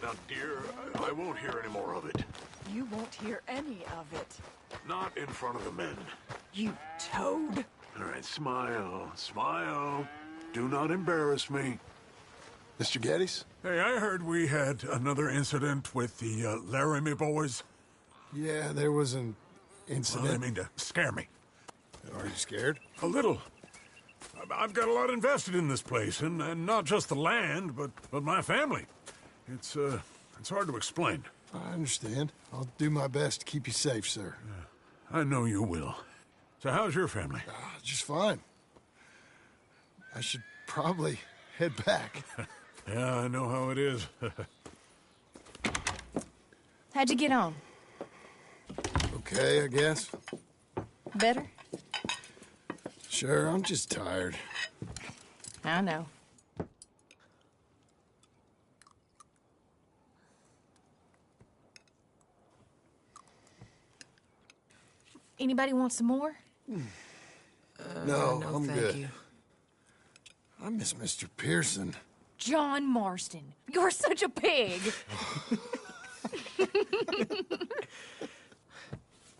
Now, dear, I won't hear any more of it. You won't hear any of it. Not in front of the men. You toad. All right, smile, smile. Do not embarrass me. Mr. Geddes? Hey, I heard we had another incident with the Laramie boys. Yeah, there was an incident. Well, I mean to scare me. Are you scared? A little. I've got a lot invested in this place, and not just the land, but my family. It's hard to explain. I understand. I'll do my best to keep you safe, sir. I know you will. So how's your family? Just fine. I should probably head back. Yeah, I know how it is. How'd you get on? Okay, I guess. Better? Sure, I'm just tired. I know. Anybody want some more? No, no, I'm thank good. you. I miss Mr. Pearson. John Marston, you're such a pig.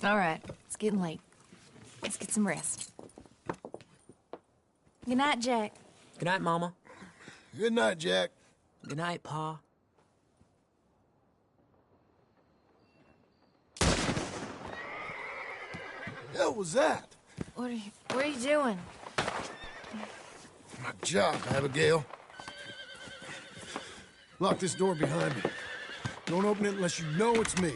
All right, it's getting late. Let's get some rest. Good night, Jack. Good night, Mama. Good night, Jack. Good night, Pa. Hell was that? What are you doing? My job, Abigail. Lock this door behind me. Don't open it unless you know it's me.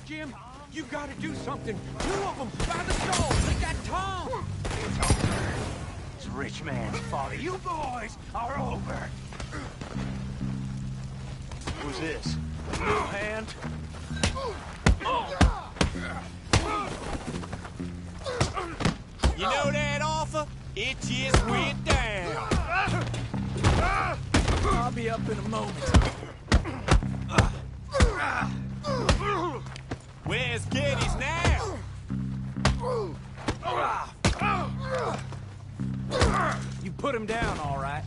Jim, you gotta do something. Two of them by the stall. They got Tom. It's over. It's rich man's father. You boys are over. Who's this? No hand? You know that offer? It just went down. I'll be up in a moment. Where's Geddes now? You put him down, all right.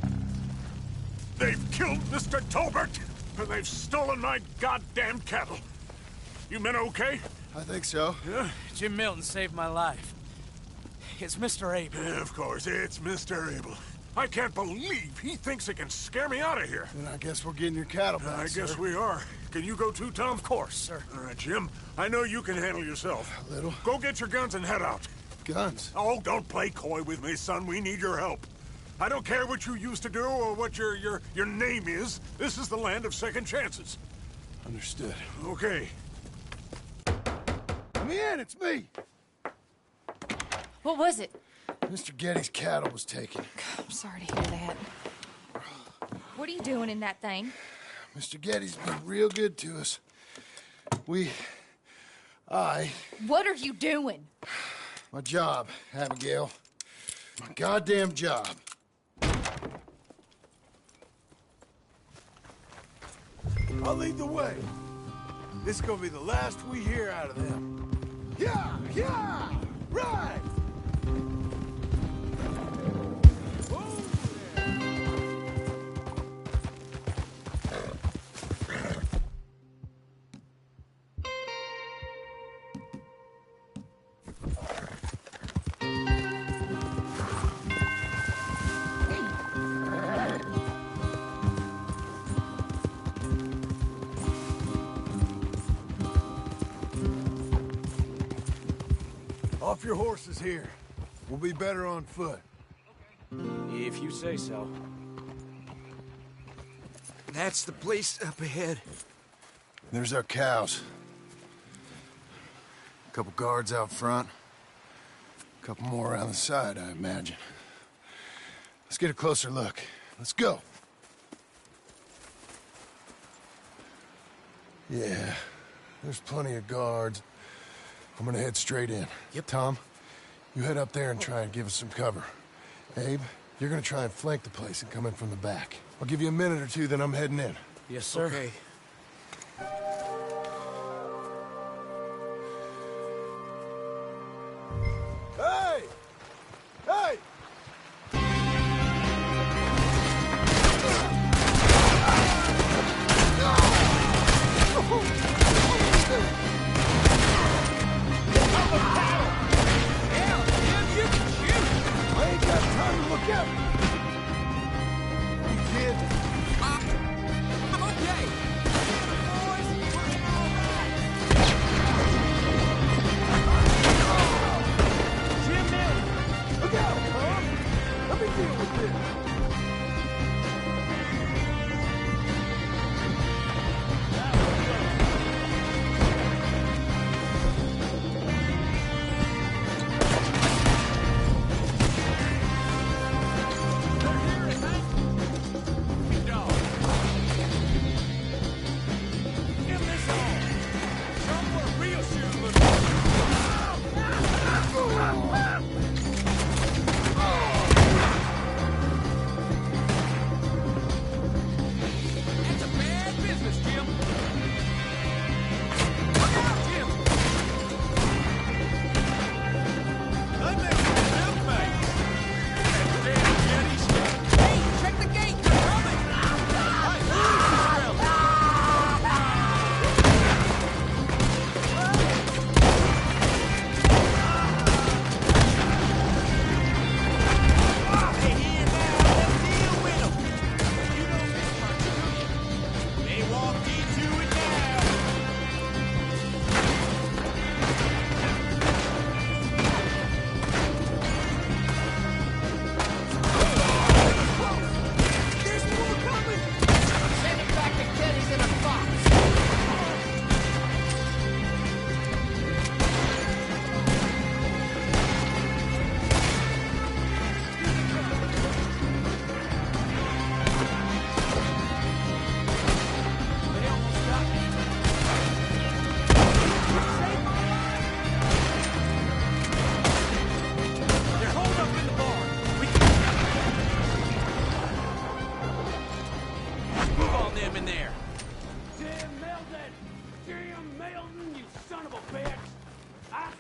They've killed Mr. Tolbert, and they've stolen my goddamn cattle. You men okay? I think so. Yeah? Jim Milton saved my life. It's Mr. Abel. Yeah, of course, it's Mr. Abel. I can't believe he thinks he can scare me out of here. Then I guess we're getting your cattle back, I guess sir. we are. Can you go too, Tom? Of course, sir. All right, Jim. I know you can handle yourself. A little. Go get your guns and head out. Guns? Oh, don't play coy with me, son. We need your help. I don't care what you used to do or what your name is. This is the land of second chances. Understood. Okay. Let me in, it's me! What was it? Mr. Geddes' cattle was taken. I'm sorry to hear that. What are you doing in that thing? Mr. Geddes been real good to us. What are you doing? My job, Abigail. My goddamn job. I'll lead the way. This is gonna be the last we hear out of them. Yeah! Yeah! Right! Off your horses here. We'll be better on foot. If you say so. That's the place up ahead. There's our cows. A couple guards out front. A couple more around the side, I imagine. Let's get a closer look. Let's go. Yeah, there's plenty of guards. I'm gonna head straight in. Yep. Tom, you head up there and try and give us some cover. Abe, you're gonna try and flank the place and come in from the back. I'll give you a minute or two, then I'm heading in. Yes, sir. Okay. Hey! Hey!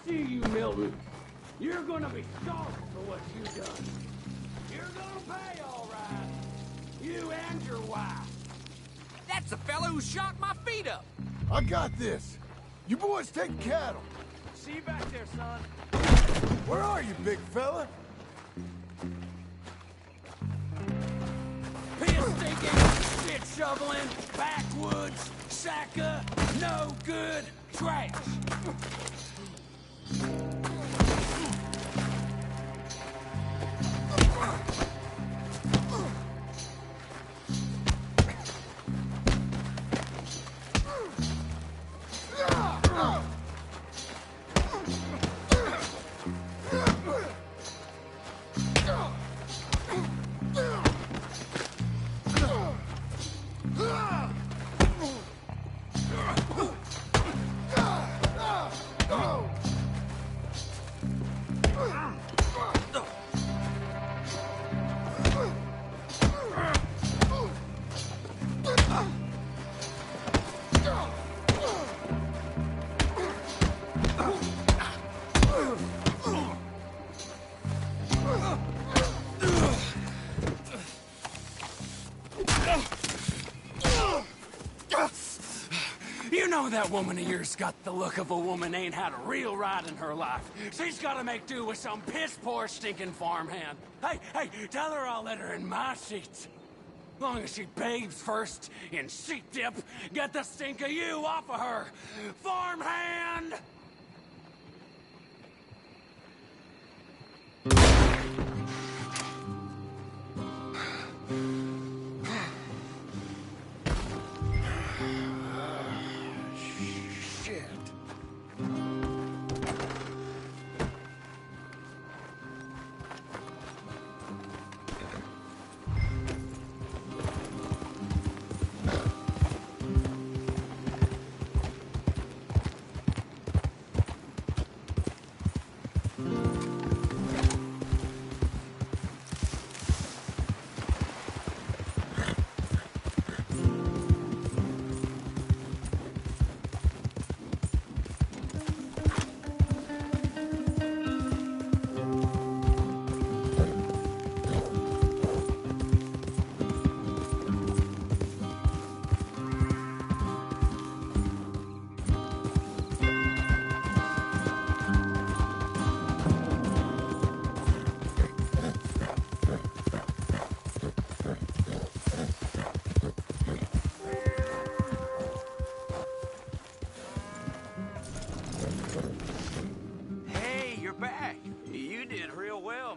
see you, Milton. You're gonna be sorry for what you've done. You're gonna pay, all right. You and your wife. That's the fellow who shot my feet up. I got this. You boys take cattle. See you back there, son. Where are you, big fella? Piss stinking, shit shoveling, backwoods, sacker, no good, trash. You know that woman of yours got the look of a woman ain't had a real ride in her life. She's gotta make do with some piss-poor stinking farmhand. Hey, tell her I'll let her in my seats. Long as she bathes first in sheep dip, get the stink of you off of her. Farmhand!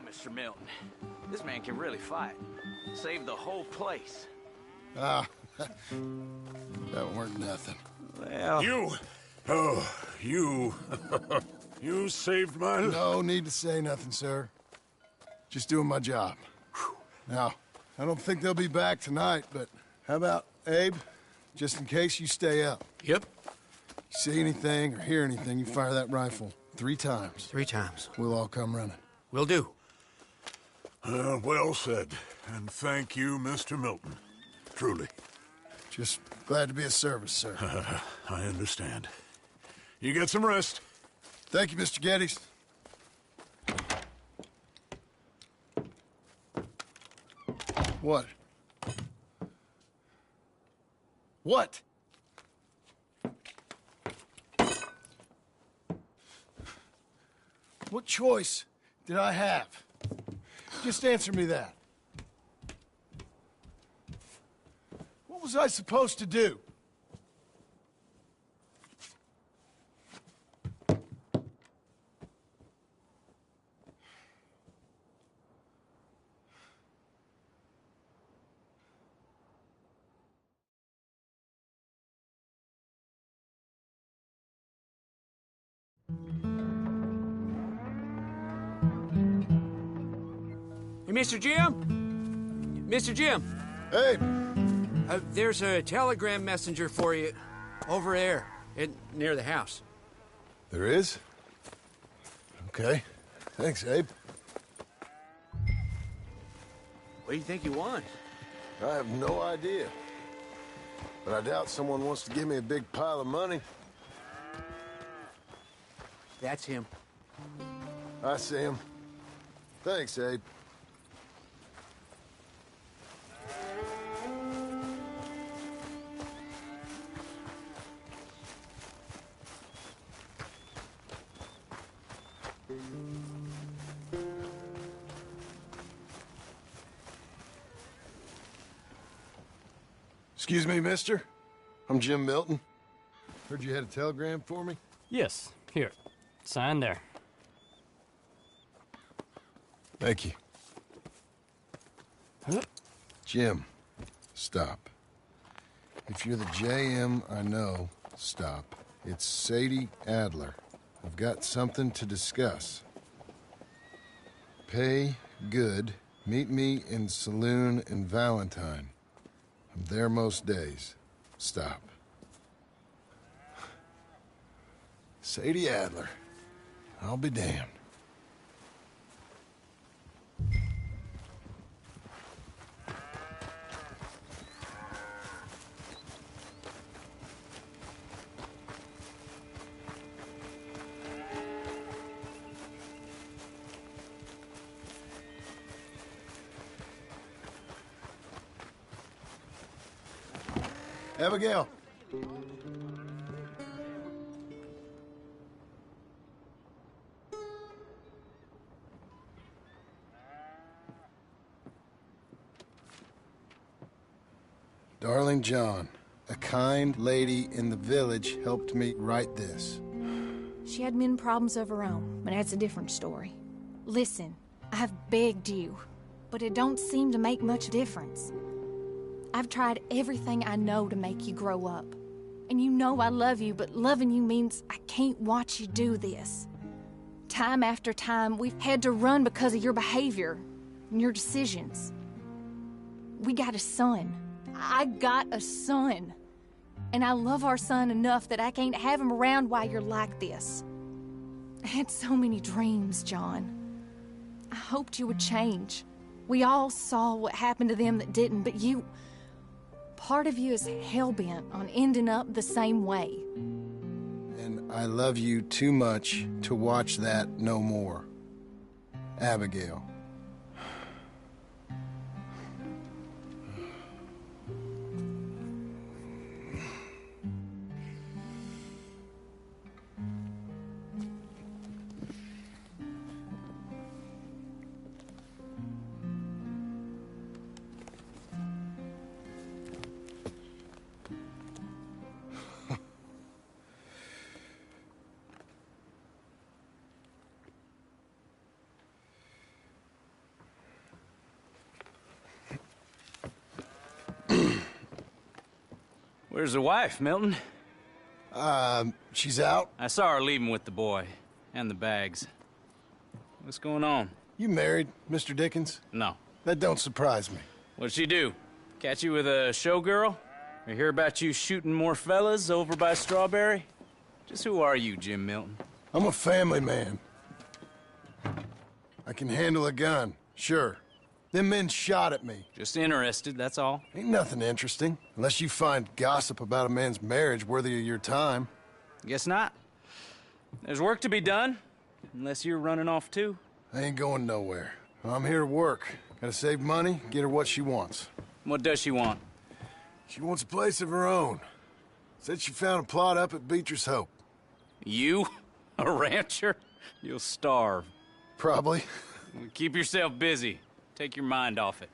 Mr. Milton. This man can really fight. Saved the whole place. Ah, that weren't nothing. Well... You you saved my life. No need to say nothing, sir. Just doing my job. Now, I don't think they'll be back tonight, but how about, Abe? Just in case you stay up. Yep. See anything or hear anything, you fire that rifle 3 times. 3 times. We'll all come running. Will do. Well said. And thank you, Mr. Milton. Truly. Just glad to be of service, sir. I understand. You get some rest. Thank you, Mr. Geddes. What? What? What choice did I have? Just answer me that. What was I supposed to do? Hey, Mr. Jim? Mr. Jim? Hey! There's a telegram messenger for you over there, near the house. There is? Okay. Thanks, Abe. What do you think you want? I have no idea. But I doubt someone wants to give me a big pile of money. That's him. I see him. Thanks, Abe. Excuse me, mister. I'm Jim Milton. Heard you had a telegram for me? Yes, here. Sign there. Thank you. Huh? Jim, stop. If you're the JM I know, stop. It's Sadie Adler. I've got something to discuss. Pay good. Meet me in Saloon in Valentine. I'm there most days. Stop. Sadie Adler. I'll be damned. Abigail. Darling John, a kind lady in the village helped me write this. She had men problems of her own, but that's a different story. Listen, I have begged you, but it don't seem to make much difference. I've tried everything I know to make you grow up. And you know I love you, but loving you means I can't watch you do this. Time after time, we've had to run because of your behavior and your decisions. We got a son. I got a son. And I love our son enough that I can't have him around while you're like this. I had so many dreams, John. I hoped you would change. We all saw what happened to them that didn't, but you... Part of you is hell-bent on ending up the same way. And I love you too much to watch that no more. Abigail. Where's the wife, Milton? She's out. I saw her leaving with the boy. And the bags. What's going on? You married, Mr. Dickens? No. That don't surprise me. What'd she do? Catch you with a showgirl? Or hear about you shooting more fellas over by Strawberry? Just who are you, Jim Milton? I'm a family man. I can handle a gun, sure. Them men shot at me. Just interested, that's all. Ain't nothing interesting, unless you find gossip about a man's marriage worthy of your time. Guess not. There's work to be done, unless you're running off too. I ain't going nowhere. I'm here to work. Gotta save money, get her what she wants. What does she want? She wants a place of her own. Said she found a plot up at Beecher's Hope. You? A rancher? You'll starve. Probably. Keep yourself busy. Take your mind off it.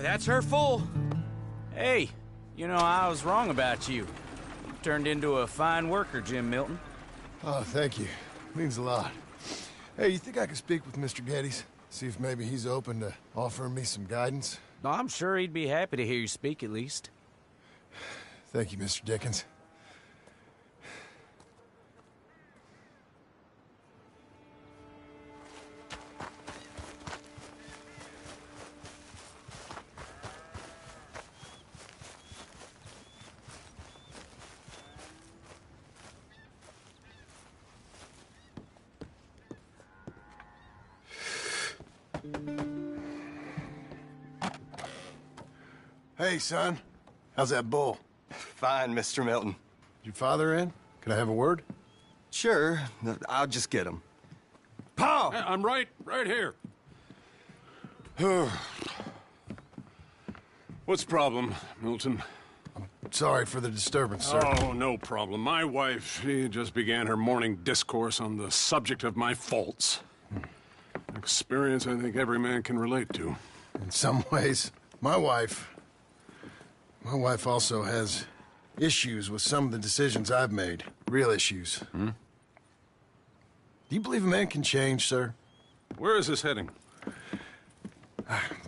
Well, that's her full. Hey, you know, I was wrong about you. You turned into a fine worker, Jim Milton. Oh, thank you. Means a lot. Hey, you think I could speak with Mr. Geddes? See if maybe he's open to offering me some guidance? No, I'm sure he'd be happy to hear you speak at least. Thank you, Mr. Dickens. Hey, son. How's that bull? Fine, Mr. Milton. Your father in? Can I have a word? Sure, I'll just get him. Pa! I'm right here. What's the problem, Milton? Sorry for the disturbance, sir. Oh, no problem. My wife, she just began her morning discourse on the subject of my faults. Experience I think every man can relate to. In some ways, my wife also has issues with some of the decisions I've made. Real issues. Hmm? Do you believe a man can change, sir? Where is this heading?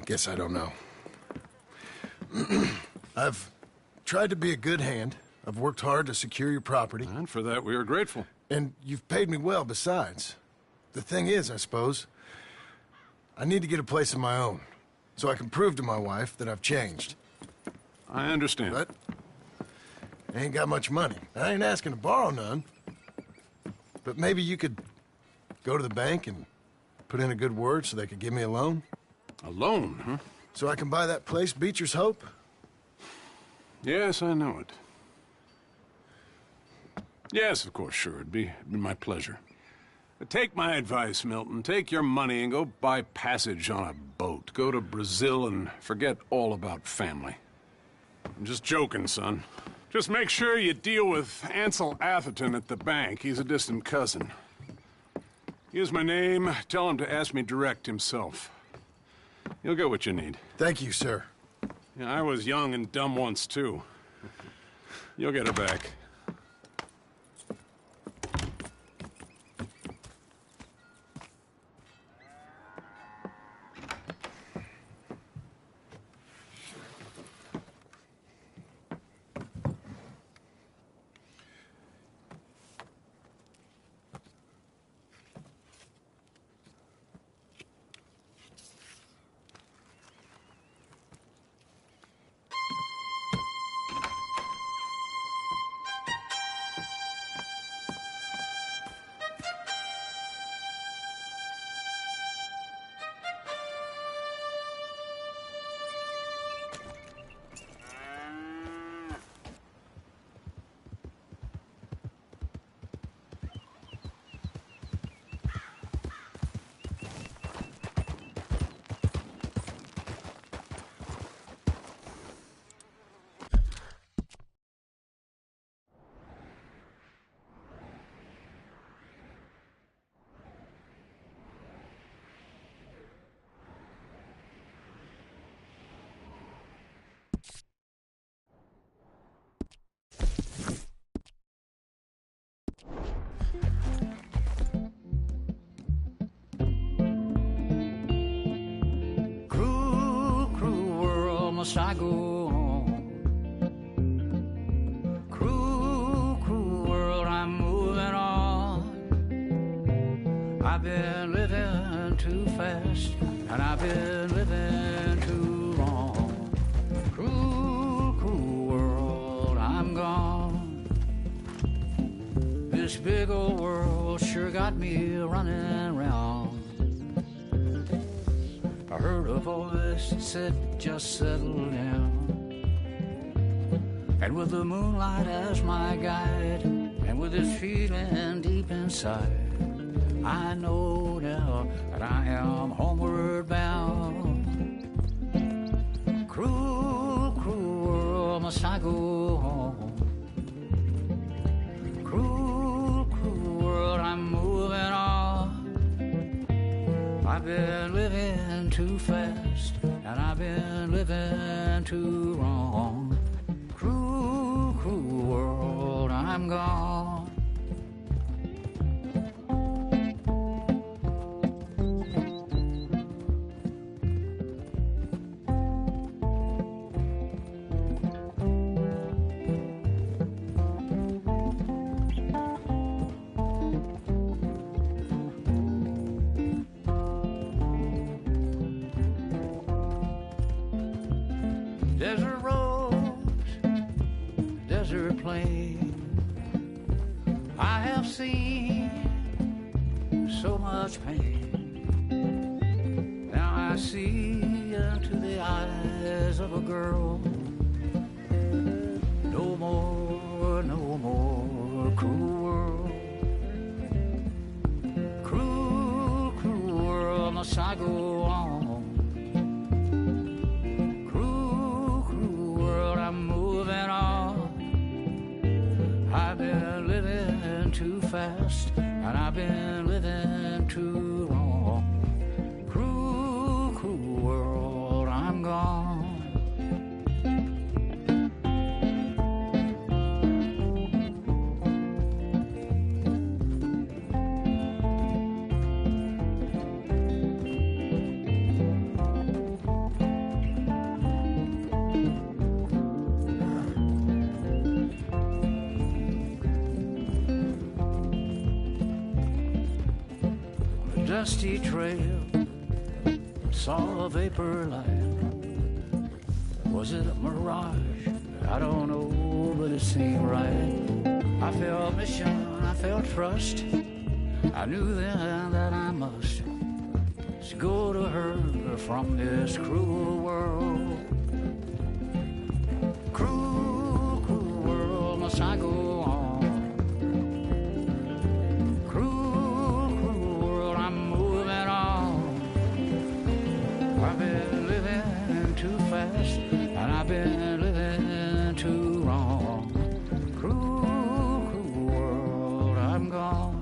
Guess I don't know. I've tried to be a good hand. I've worked hard to secure your property. And for that, we are grateful. And you've paid me well besides. The thing is, I suppose, I need to get a place of my own, so I can prove to my wife that I've changed. I understand. But I ain't got much money. I ain't asking to borrow none. But maybe you could go to the bank and put in a good word so they could give me a loan? A loan, huh? So I can buy that place, Beecher's Hope? Yes, I know it. Yes, of course, sure. It'd be my pleasure. But take my advice, Milton. Take your money and go buy passage on a boat. Go to Brazil and forget all about family. I'm just joking, son. Just make sure you deal with Ansel Atherton at the bank. He's a distant cousin. Use my name. Tell him to ask me direct himself. You'll get what you need. Thank you, sir. Yeah, I was young and dumb once, too. You'll get her back. Must I go on? Cruel, cruel world, I'm moving on. I've been living too fast, and I've been living too long. Cruel, cruel world, I'm gone. This big old world sure got me running round. I heard a voice that said, just settle down. And with the moonlight as my guide, and with this feeling deep inside, I know now that I am homeward bound. Cruel, cruel world, must I go home? Cruel, cruel world, I'm moving on. I've been living too fast, and I've been living living too wrong. Cruel, cruel world, I'm gone. Desert roads, desert plain, I have seen so much pain. Now I see into the eyes of a girl. No more, no more cruel world. Cruel, cruel world, must I go on? I'm moving on. I've been living too fast, and I've been living too long. Cruel, cruel world, I'm gone. Dusty trail, saw a vapor light. Was it a mirage? I don't know, but it seemed right. I felt mission, I felt trust. I knew then that I must go to her from this cruel world. Cruel, cruel world, must I go on? I've been living too fast, and I've been living too wrong. Cruel, cruel world, I'm gone.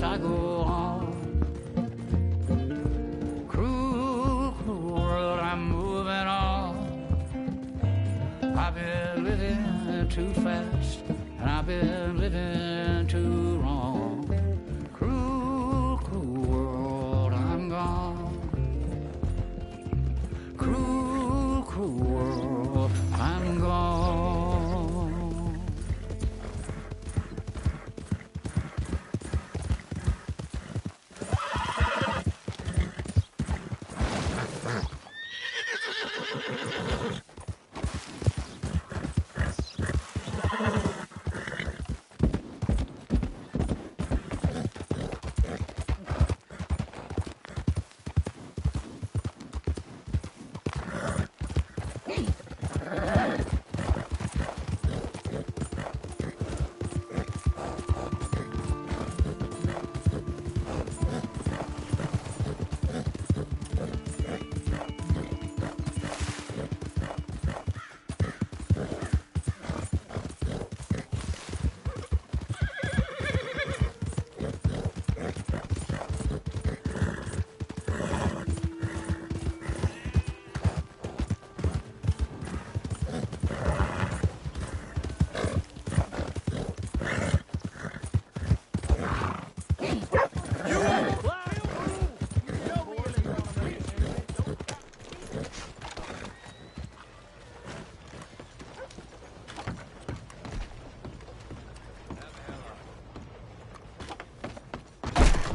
I go on. Cruel, cruel world, I'm moving on. I've been living too fast, and I've been living too wrong. Cruel, cruel world, I'm gone. Cruel, cruel world, I'm gone.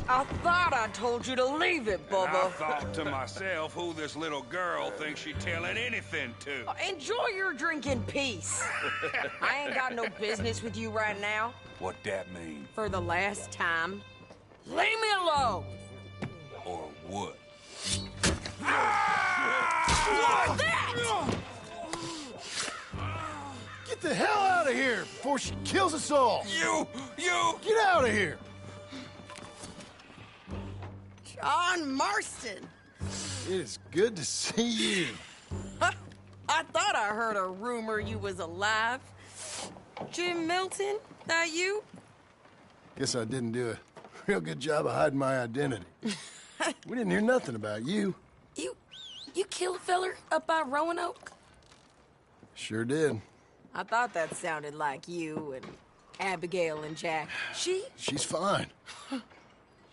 I thought I told you to leave it, Bubba. And I thought to myself who this little girl thinks she's telling anything to. Enjoy your drink in peace. I ain't got no business with you right now. What that mean? For the last time, leave me alone. Or what? What's that? Get the hell out of here before she kills us all! You! Get out of here! John Marston! It is good to see you. I thought I heard a rumor you was alive. Jim Milton, that you? Guess I didn't do a real good job of hiding my identity. We didn't hear nothing about you. You killed a feller up by Roanoke? Sure did. I thought that sounded like you and Abigail and Jack. She's fine.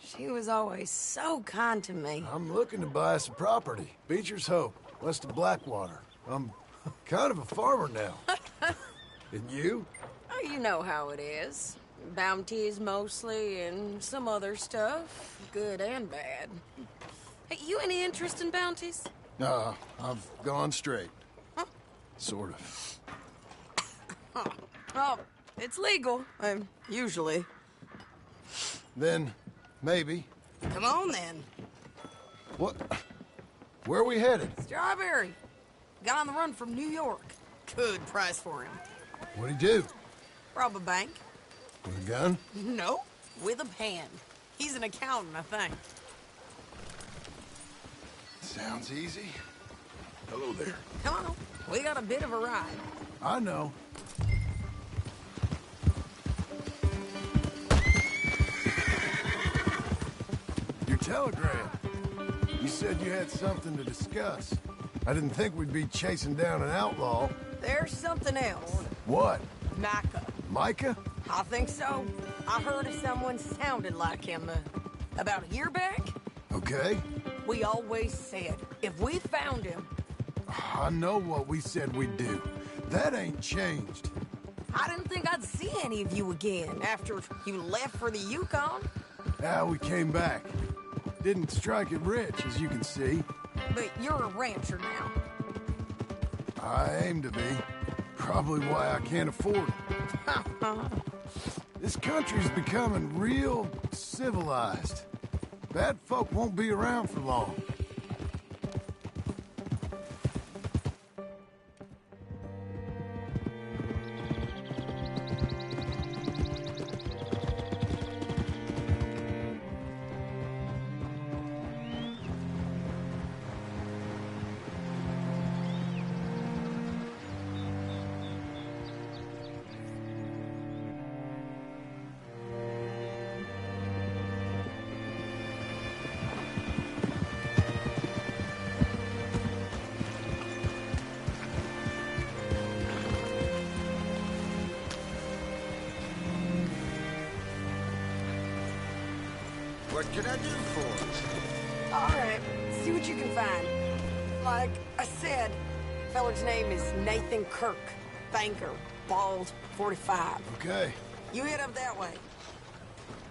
She was always so kind to me. I'm looking to buy some property. Beecher's Hope, west of Blackwater. I'm kind of a farmer now. And you? Oh, you know how it is. Bounties mostly, and some other stuff, good and bad. Hey, you any interest in bounties? No, I've gone straight. Huh? Sort of. Well, it's legal, usually. Then, maybe. Come on, then. What? Where are we headed? Strawberry. Got on the run from New York. Good price for him. What'd he do? Rob a bank. With a gun? No, with a pen. He's an accountant, I think. Sounds easy. Hello there. Come on, we got a bit of a ride. I know. Your telegram. You said you had something to discuss. I didn't think we'd be chasing down an outlaw. There's something else. What? Micah. Micah? I think so. I heard of someone sounded like him about a year back. Okay. We always said, if we found him... I know what we said we'd do. That ain't changed. I didn't think I'd see any of you again after you left for the Yukon. Now we came back. Didn't strike it rich, as you can see. But you're a rancher now. I aim to be. Probably why I can't afford it. This country's becoming real civilized. Bad folk won't be around for long. What can I do for you? All right, see what you can find. Like I said, feller's name is Nathan Kirk. Banker, bald, 45. Okay. You head up that way.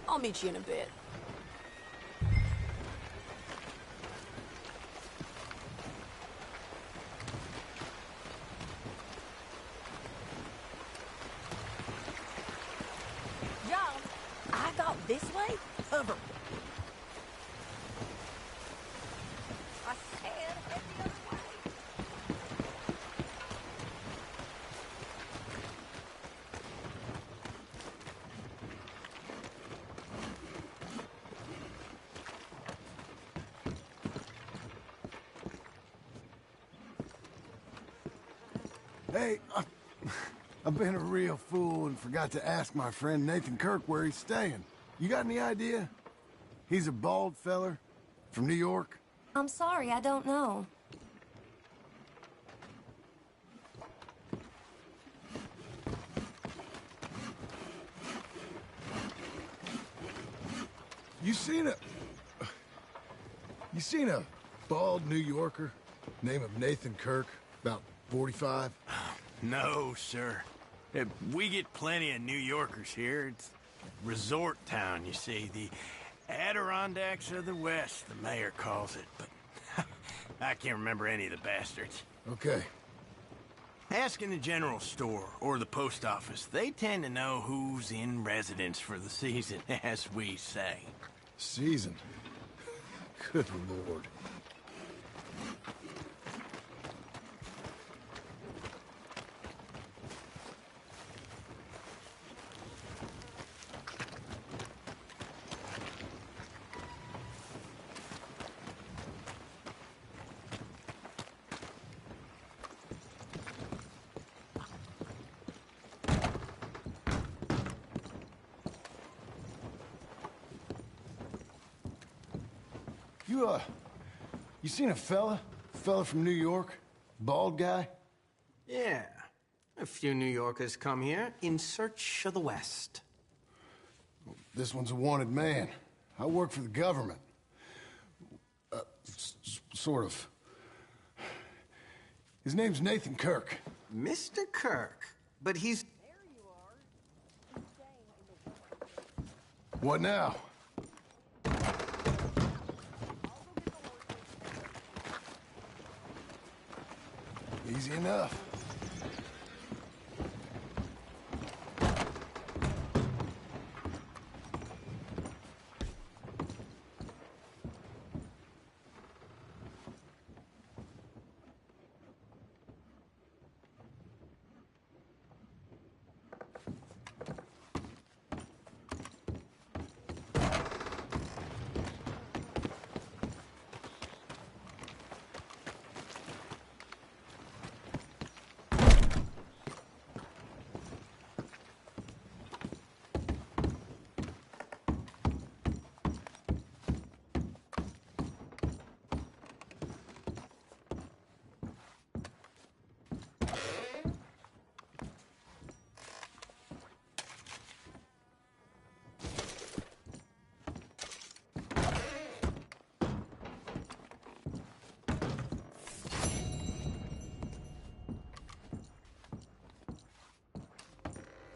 I'll meet you in a bit. John, I got this way covered. I said head the other way. Hey, I've been a real fool and forgot to ask my friend Nathan Kirk where he's staying. You got any idea? He's a bald feller from New York. I'm sorry, I don't know. You seen a bald New Yorker, name of Nathan Kirk, about 45? No, sir. We get plenty of New Yorkers here. It's a resort town, you see. The Adirondacks of the West, the mayor calls it. But I can't remember any of the bastards. Okay. Ask in the general store or the post office. They tend to know who's in residence for the season, as we say. Season? Good Lord. You seen a fella? Fella from New York? Bald guy? Yeah. A few New Yorkers come here in search of the West. This one's a wanted man. I work for the government. Sort of. His name's Nathan Kirk. Mr. Kirk? But he's... What now? Easy enough.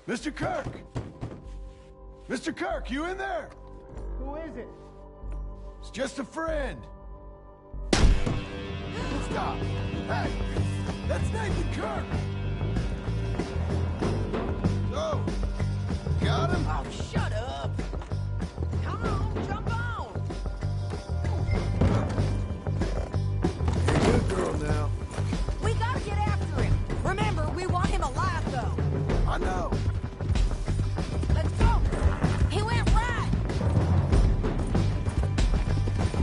Mr. Kirk! Mr. Kirk, you in there? Who is it? It's just a friend. Stop! Hey! That's Nathan Kirk! Oh! Got him? Oh, shut up! Come on, jump on! Hey, good girl now. We gotta get after him. Remember, we want him alive, though. I know. Let's go! He went right!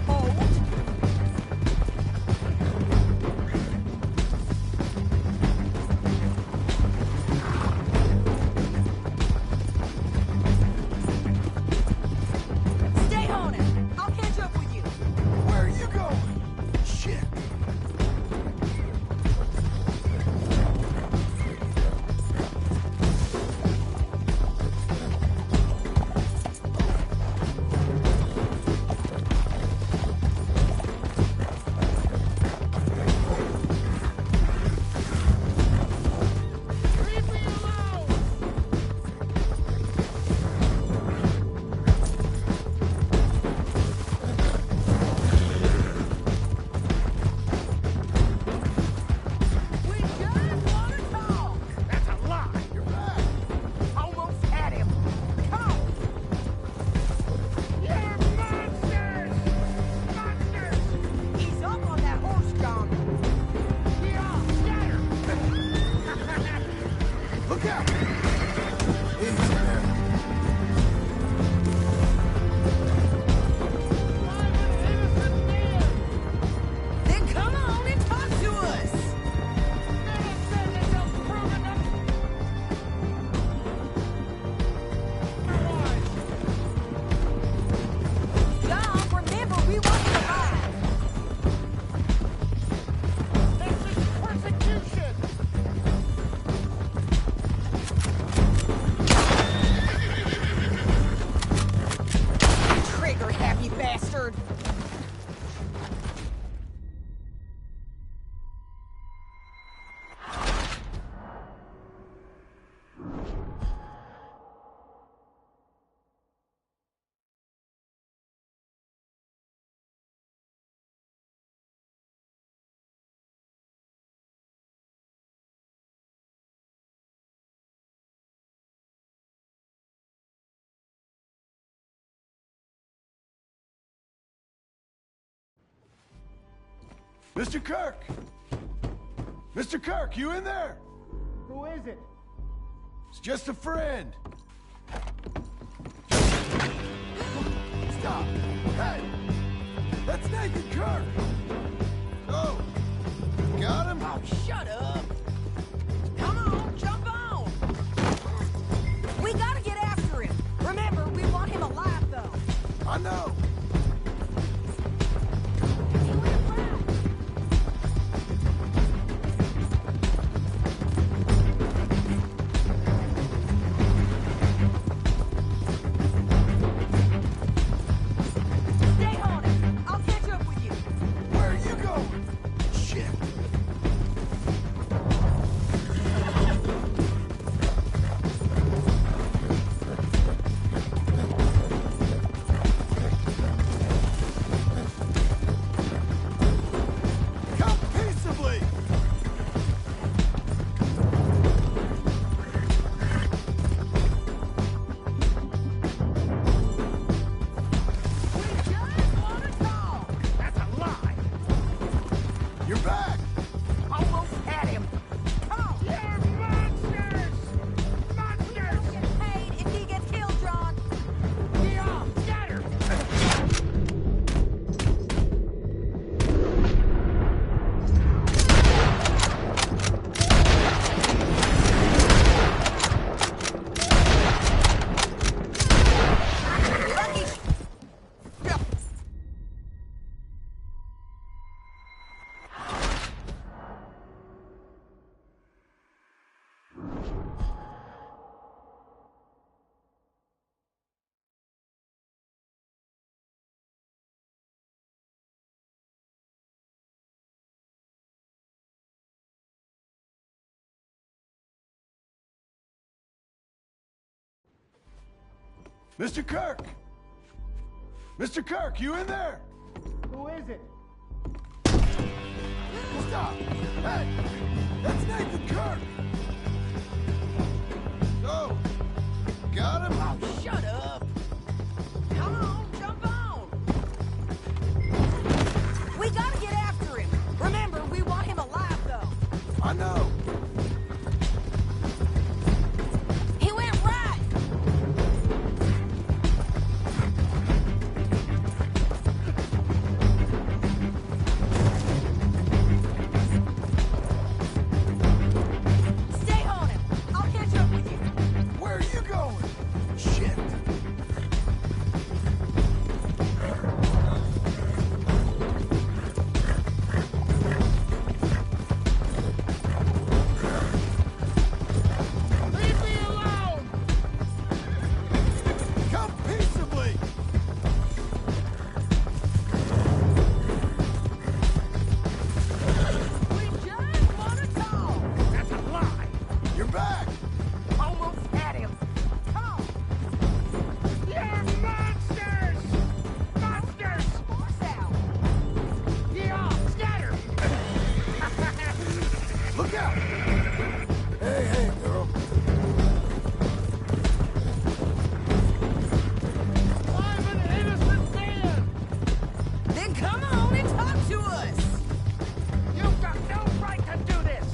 Hold. Stay on him! I'll catch up with you! Where are you going? Shit! We just wanna talk! That's a lie! You're back! Almost had him! Come on! You're monsters! Monsters! He's up on that horse, John! Get off! Scatter! Look out! Easy there. Then come on and talk to us! John, remember, we want you alive! This is persecution! Trigger-happy bastard! Mr. Kirk! Mr. Kirk, you in there? Who is it? It's just a friend. Stop! Hey! That's Nathan Kirk! Oh! Got him? Oh, shut up! Come on, jump on! We gotta get after him! Remember, we want him alive, though! I know! Mr. Kirk! Mr. Kirk, you in there? Who is it? Stop! Hey! That's Nathan Kirk! So, got him? Oh, shut up! Come on, jump on! We gotta get after him! Remember, we want him alive, though! I know! He went right! Stay on him! I'll catch up with you! Where are you going? Shit! Leave me alone! Come peaceably! We just want to talk! That's a lie! You're back! Almost had him! Come on! You're monsters! Monsters! Force out! Yeah, scatter! Look out! Hey, hey, girl. I'm an innocent man! Then come on and talk to us! You've got no right to do this!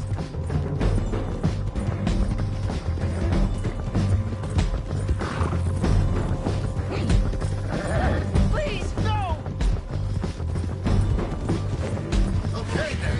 Please, no! Okay, then.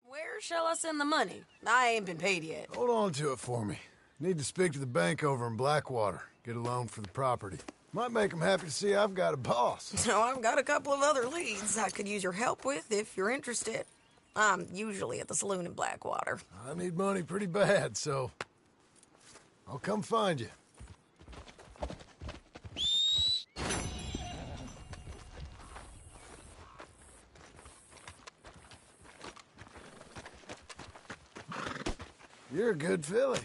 Where shall I send the money? I ain't been paid yet. Hold on to it for me. Need to speak to the bank over in Blackwater. Get a loan for the property. Might make them happy to see I've got a boss. So I've got a couple of other leads I could use your help with if you're interested. I'm usually at the saloon in Blackwater. I need money pretty bad, so I'll come find you. You're a good filly.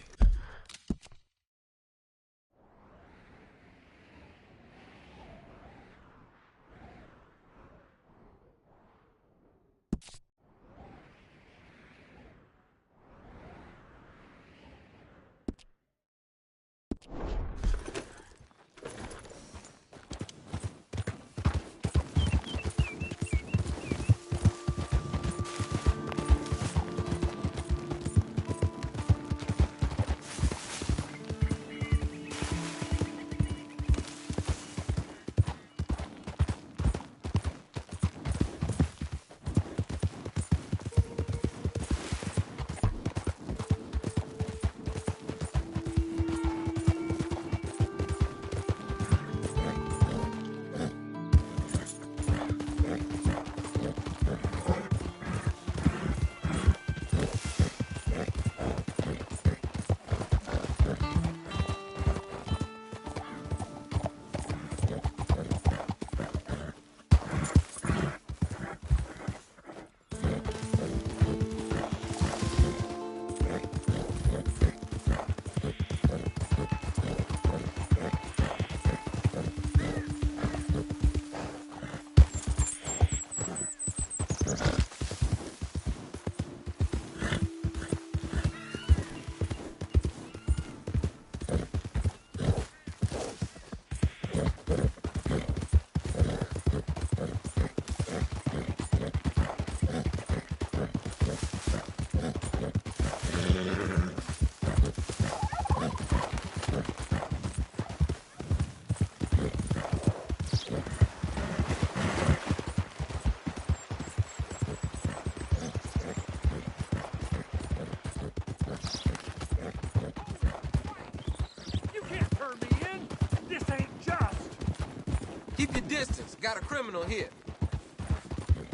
Keep your distance. Got a criminal here.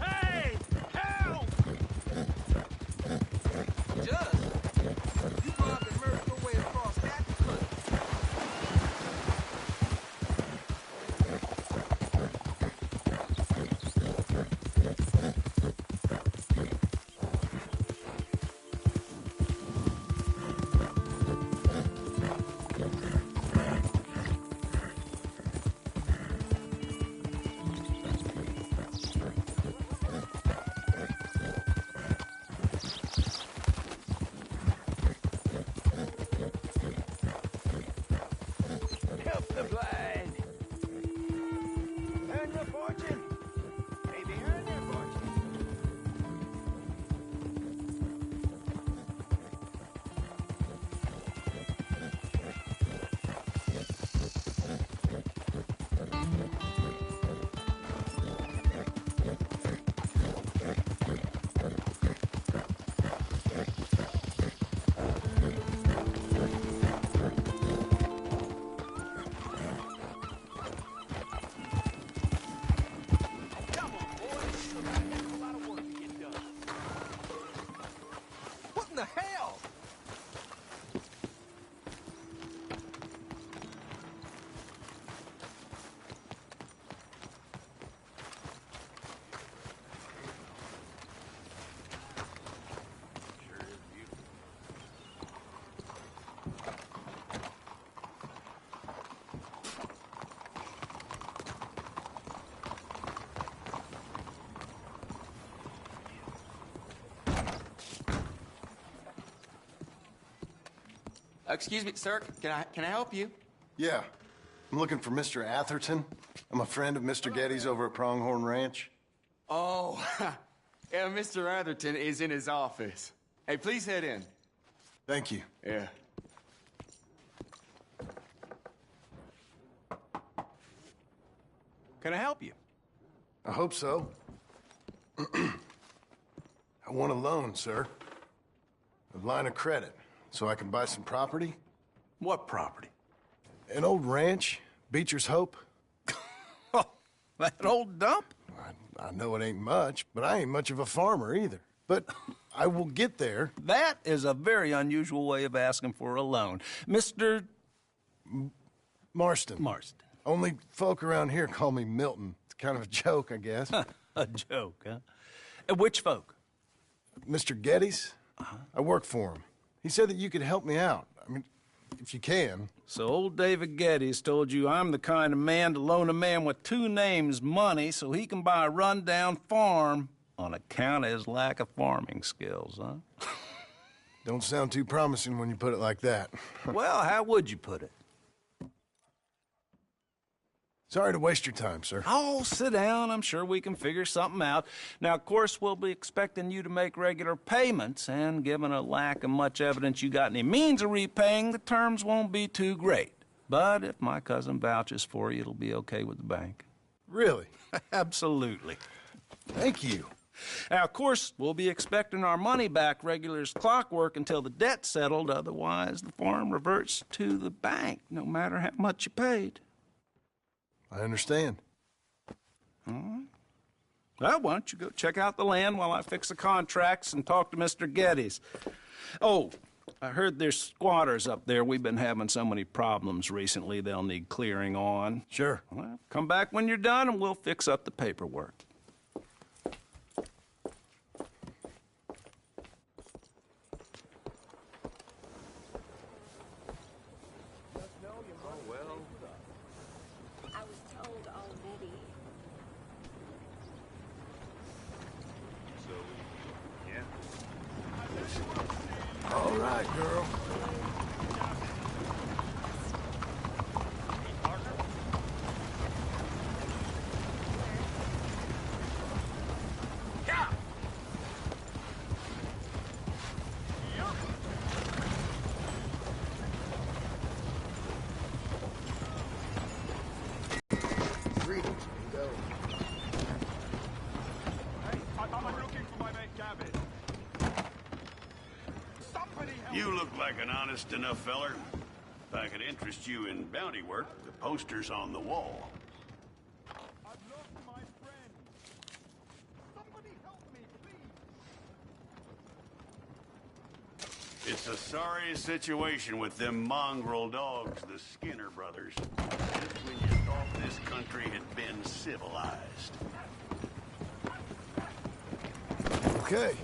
Hey! Help! Excuse me, sir. Can I help you? Yeah. I'm looking for Mr. Atherton. I'm a friend of Mr. Getty's over at Pronghorn Ranch. Oh, yeah, Mr. Atherton is in his office. Hey, please head in. Thank you. Yeah. Can I help you? I hope so. I want a loan, sir. A line of credit, so I can buy some property. What property? An old ranch, Beecher's Hope. Oh, that old dump? I know it ain't much, but I ain't much of a farmer either. But I will get there. That is a very unusual way of asking for a loan. Mr. Marston. Marston. Only folk around here call me Milton. It's kind of a joke, I guess. A joke, huh? Which folk? Mr. Getty's. I work for him. He said that you could help me out. I mean, if you can. So old David Geddes told you I'm the kind of man to loan a man with two names money so he can buy a rundown farm on account of his lack of farming skills, huh? Don't sound too promising when you put it like that. Well, how would you put it? Sorry to waste your time, sir. Oh, sit down. I'm sure we can figure something out. Now, of course, we'll be expecting you to make regular payments, and given a lack of much evidence you got any means of repaying, the terms won't be too great. But if my cousin vouches for you, it'll be okay with the bank. Really? Absolutely. Thank you. Now, of course, we'll be expecting our money back regular as clockwork until the debt's settled. Otherwise, the farm reverts to the bank, no matter how much you paid. I understand. All right. Well, why don't you go check out the land while I fix the contracts and talk to Mr. Geddes. Oh, I heard there's squatters up there. We've been having so many problems recently, they'll need clearing on. Sure. Well, come back when you're done and we'll fix up the paperwork. All right, girl. You look like an honest enough feller. If I could interest you in bounty work, the poster's on the wall. I've lost my friend. Somebody help me, please. It's a sorry situation with them mongrel dogs, the Skinner brothers. Just when you thought this country had been civilized. Okay.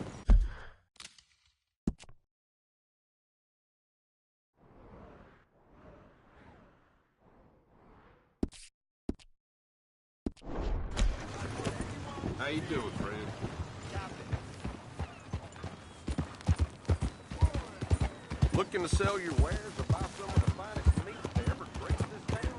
How you doing, friend? Looking to sell your wares or buy some of the finest meat to ever grace this town?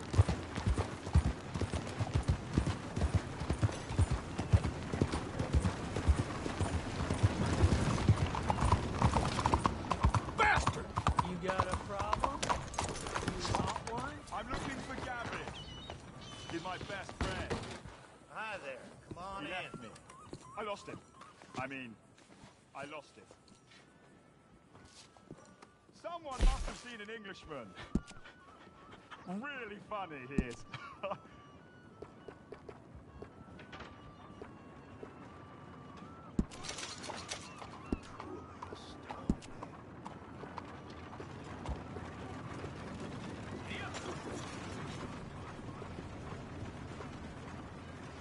Bastard! You got a problem? You want one? I'm looking for Gavin. He's my best friend. Hi there. Come on He in. left me. I lost him. I lost him. Someone must have seen an Englishman. Really funny he is.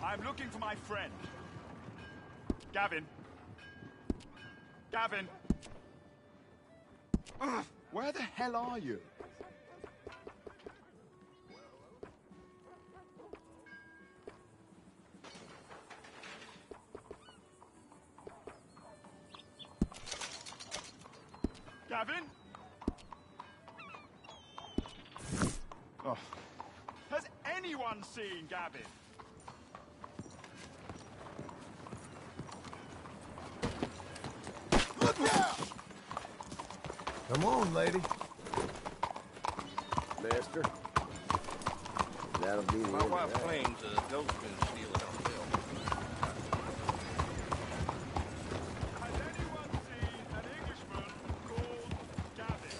I'm looking for my friend. Gavin. Gavin. Where the hell are you? Gavin? Oh. Has anyone seen Gavin? Look out! Come on, lady. Master. That'll be the My end wife of that. claims a ghost been stealing her milk. Has anyone seen an Englishman called Gavin?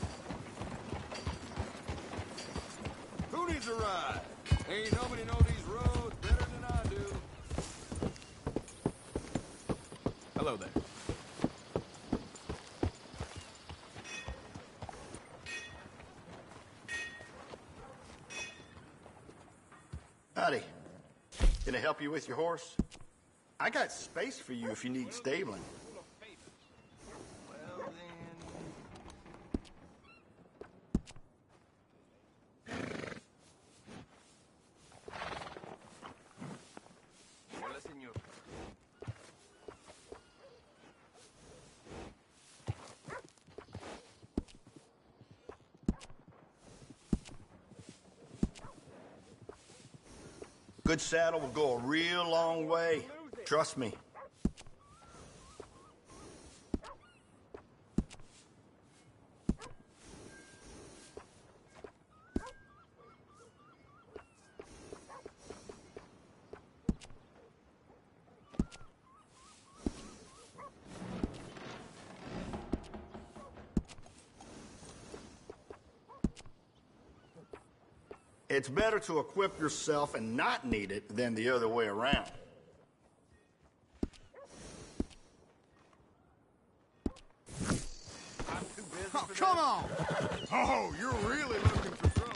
Who needs a ride? Ain't nobody know these roads better than I do. Hello there. Howdy. Can I help you with your horse? I got space for you if you need stabling. Well, then... Hola, señor. Good saddle will go a real long way. Trust me. It's better to equip yourself and not need it than the other way around. Oh, come on! Oh, you're really looking for trouble.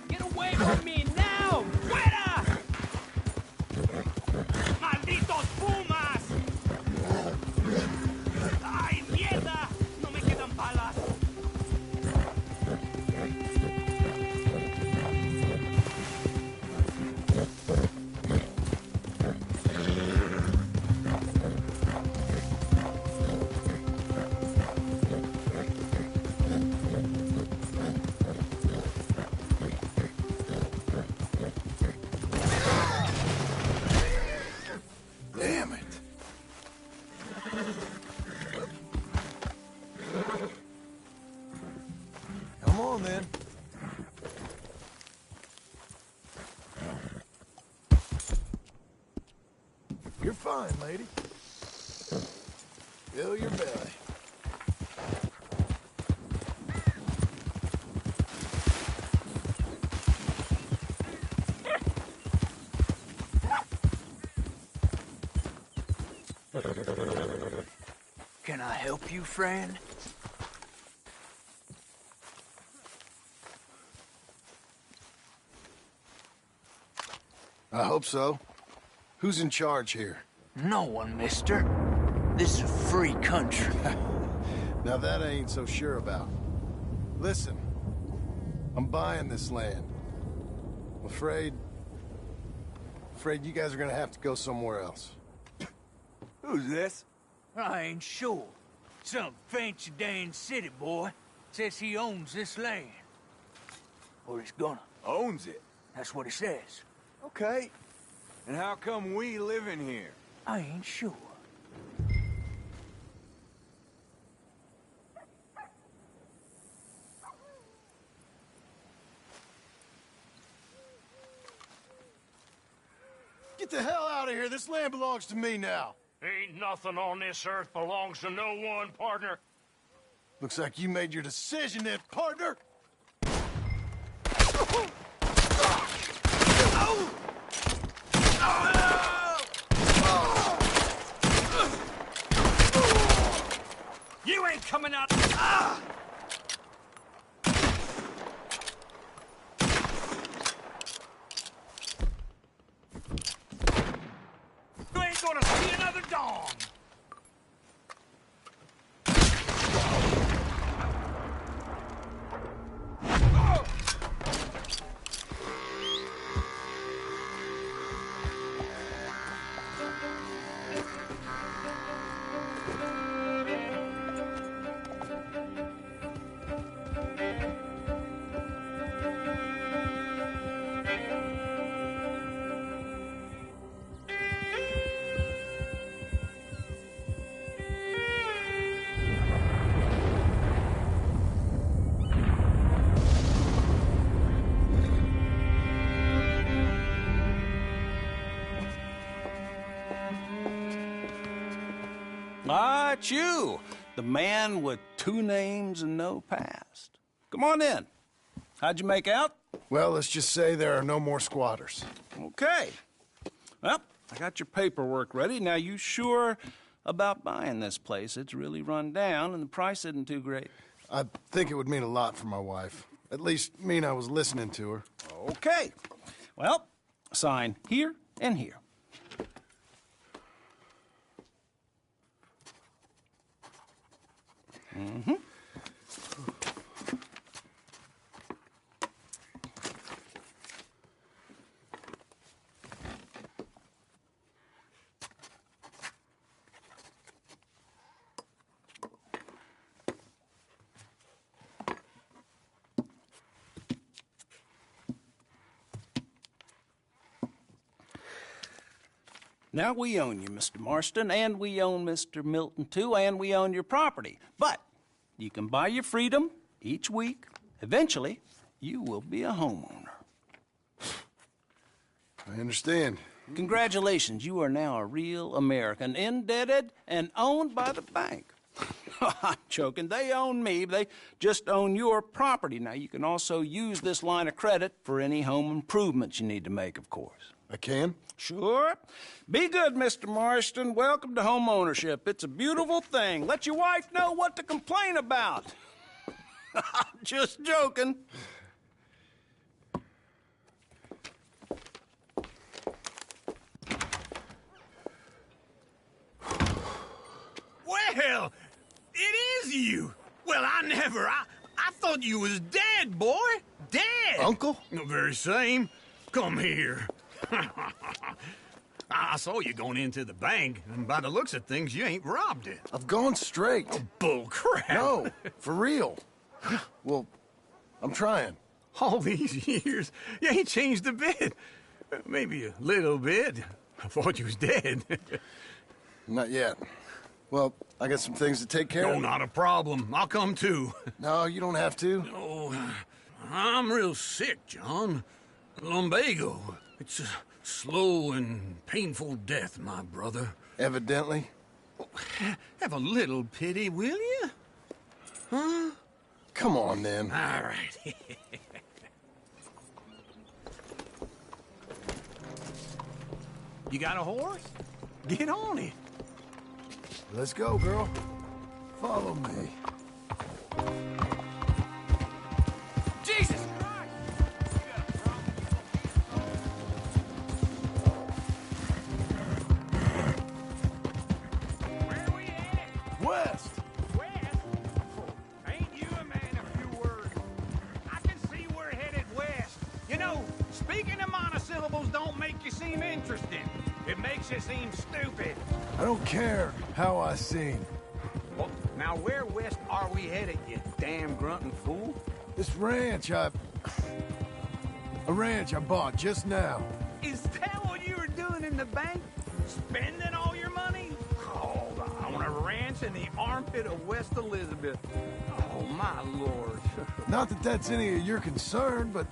Get away from me now! ¡Fuera! ¡Malditos pumas! ¡Ay, mierda! No me quedan balas. Damn it. Come on, then. You're fine, lady. Fill your belly. Can I help you, friend? I hope so. Who's in charge here? No one, mister. This is a free country. Now that I ain't so sure about. Listen, I'm buying this land. I'm afraid you guys are gonna have to go somewhere else. Who's this? I ain't sure. Some fancy Dan city boy says he owns this land. Or he's gonna. Owns it. That's what he says. Okay. And how come we live in here? I ain't sure. Get the hell out of here. This land belongs to me now. Ain't nothing on this earth belongs to no one, partner. Looks like you made your decision then, partner. You ain't coming out. Ah! about you? The man with 2 names and no past. Come on in. How'd you make out? Well, let's just say there are no more squatters. Okay. Well, I got your paperwork ready. Now, you sure about buying this place? It's really run down, and the price isn't too great. I think it would mean a lot for my wife. At least mean I was listening to her. Okay. Well, sign here and here. Mm-hmm. Now, we own you, Mr. Marston, and we own Mr. Milton, too, and we own your property. But you can buy your freedom each week. Eventually, you will be a homeowner. I understand. Congratulations, you are now a real American, indebted and owned by the bank. I'm joking. They own me. They just own your property. Now, you can also use this line of credit for any home improvements you need to make, of course. I can? Sure. Be good, Mr. Marston. Welcome to home ownership. It's a beautiful thing. Let your wife know what to complain about. Just joking. Well, it is you. Well, I thought you was dead, boy. Dead. Uncle? The very same. Come here. I saw you going into the bank, and by the looks of things, you ain't robbed it. I've gone straight. Oh, bull crap. No, for real. Well, I'm trying. All these years, you ain't changed a bit. Maybe a little bit. I thought you was dead. Not yet. Well, I got some things to take care of. No, not a problem. I'll come too. No, you don't have to. Oh, I'm real sick, John. Lumbago. It's a slow and painful death, my brother. Evidently. Have a little pity, will you? Huh? Come on, then. All right. You got a horse? Get on it. Let's go, girl. Follow me. Jesus! West! West? Ain't you a man of few words? I can see we're headed west. You know, speaking of monosyllables don't make you seem interesting. It makes you seem stupid. I don't care how I seem. Well, now where west are we headed, you damn grunting fool? This ranch A ranch I bought just now. Is that what you were doing in the bank? Spending all your money? Oh, on a ranch in the armpit of West Elizabeth. Oh, my lord. Not that that's any of your concern, but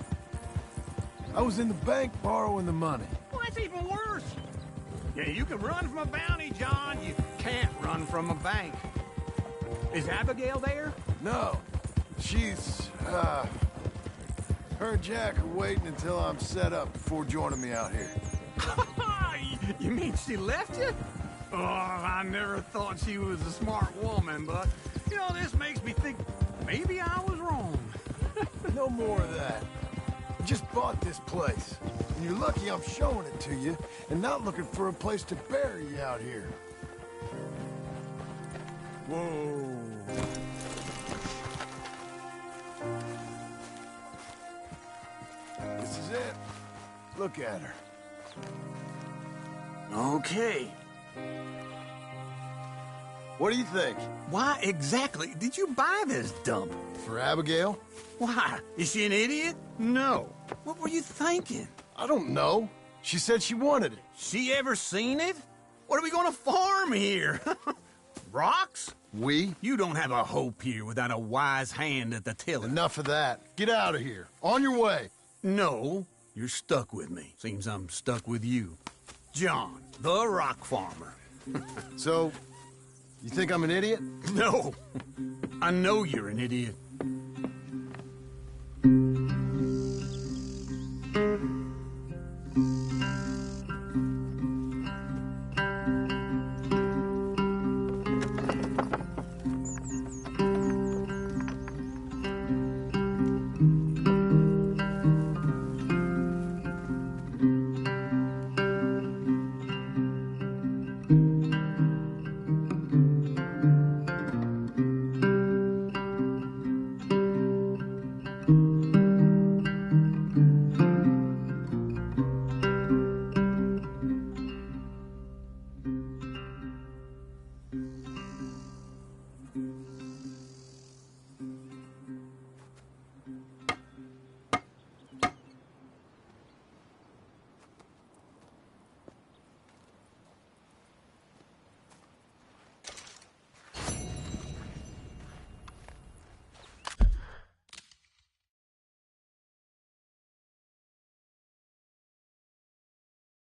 I was in the bank borrowing the money. Well, that's even worse. Yeah, you can run from a bounty, John. You can't run from a bank. Is Abigail there? No. She's, her and Jack are waiting until I'm set up before joining me out here. You mean she left you? Oh, I never thought she was a smart woman, but, you know, this makes me think maybe I was wrong. No more of that. I just bought this place, and you're lucky I'm showing it to you and not looking for a place to bury you out here. Whoa. This is it. Look at her. Okay. What do you think? Why exactly did you buy this dump? For Abigail? Why? Is she an idiot? No. What were you thinking? I don't know. She said she wanted it. She ever seen it? What are we gonna farm here? Rocks? We? You don't have a hope here without a wise hand at the tiller. Enough of that. Get out of here. On your way. No, you're stuck with me. Seems I'm stuck with you. John, the rock farmer. So, You think I'm an idiot? No. I know you're an idiot.